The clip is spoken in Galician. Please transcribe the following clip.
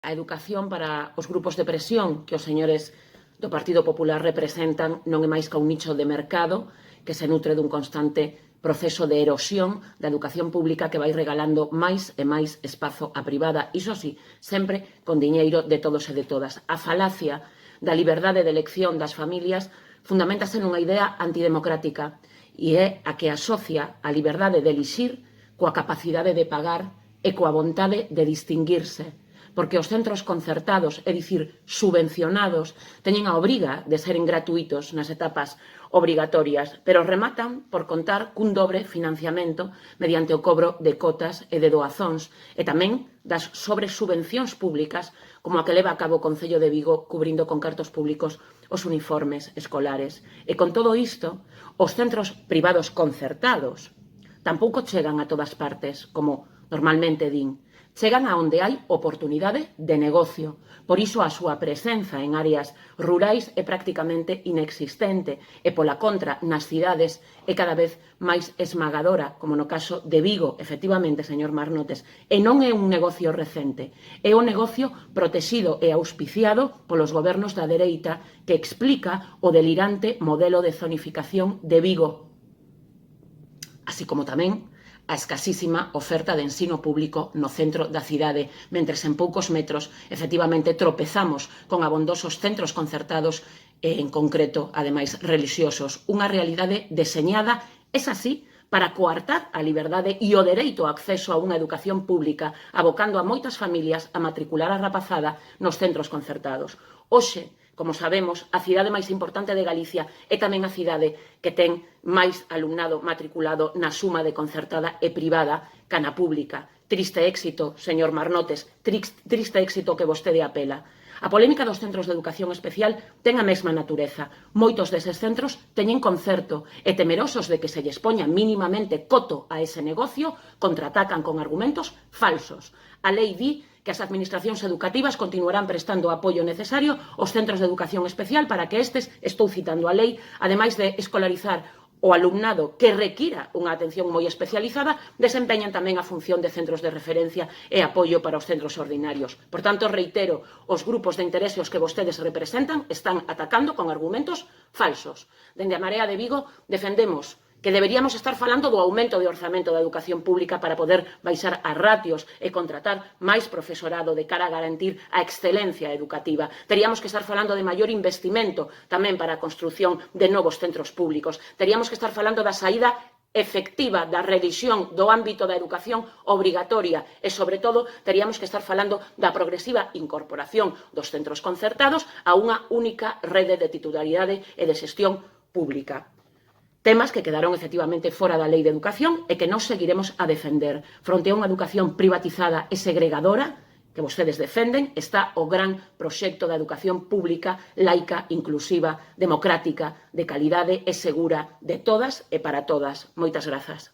A educación para os grupos de presión que os señores do Partido Popular representan non é máis que un nicho de mercado que se nutre dun constante proceso de erosión da educación pública que vai regalando máis e máis espazo á privada, iso sí, sempre con diñeiro de todos e de todas. A falacia da liberdade de elección das familias fundamentase nunha idea antidemocrática e é a que asocia a liberdade de elixir coa capacidade de pagar e coa vontade de distinguirse, porque os centros concertados, é dicir, subvencionados, teñen a obriga de seren gratuitos nas etapas obrigatorias, pero rematan por contar cun dobre financiamento mediante o cobro de cotas e de doazóns e tamén das sobresubvencións públicas como a que leva a cabo o Concello de Vigo cubrindo con cartos públicos os uniformes escolares. E con todo isto, os centros privados concertados tampouco chegan a todas partes, como normalmente din. Chegan a onde hai oportunidade de negocio. Por iso a súa presenza en áreas rurais é prácticamente inexistente e, pola contra, nas cidades é cada vez máis esmagadora, como no caso de Vigo, efectivamente, señor Marnotes. E non é un negocio recente, é un negocio protexido e auspiciado polos gobernos da dereita que explica o delirante modelo de zonificación de Vigo, así como tamén a escasísima oferta de ensino público no centro da cidade, mentres en poucos metros, efectivamente, tropezamos con abondosos centros concertados e, en concreto, ademais, relixiosos. Unha realidade deseñada, esa sí, para coartar a liberdade e o dereito ao acceso a unha educación pública, abocando a moitas familias a matricular a rapazada nos centros concertados. Hoxe, como sabemos, a cidade máis importante de Galicia é tamén a cidade que ten máis alumnado matriculado na suma de concertada e privada ca na pública. Triste éxito, señor Marnotes, triste éxito que vostede apela. A polémica dos centros de educación especial ten a mesma natureza. Moitos deses centros teñen concerto e, temerosos de que se lles poña mínimamente coto a ese negocio, contraatacan con argumentos falsos. A lei di que as administracións educativas continuarán prestando o apoio necesario aos centros de educación especial para que estes, estou citando a lei, ademais de escolarizar o alumnado que requira unha atención moi especializada, desempeñan tamén a función de centros de referencia e apoio para os centros ordinarios. Por tanto, reitero, os grupos de interese aos que vostedes representan están atacando con argumentos falsos. Dende a Marea de Vigo defendemos que deberíamos estar falando do aumento de orzamento da educación pública para poder baixar as ratios e contratar máis profesorado de cara a garantir a excelencia educativa. Teríamos que estar falando de maior investimento tamén para a construción de novos centros públicos. Teríamos que estar falando da saída efectiva da revisión do ámbito da educación obrigatoria e, sobre todo, teríamos que estar falando da progresiva incorporación dos centros concertados a unha única rede de titularidade e de xestión pública. Temas que quedaron efectivamente fora da Lei de Educación e que nós seguiremos a defender. Fronte a unha educación privatizada e segregadora que vostedes defenden, está o gran proxecto da educación pública, laica, inclusiva, democrática, de calidade e segura de todas e para todas. Moitas grazas.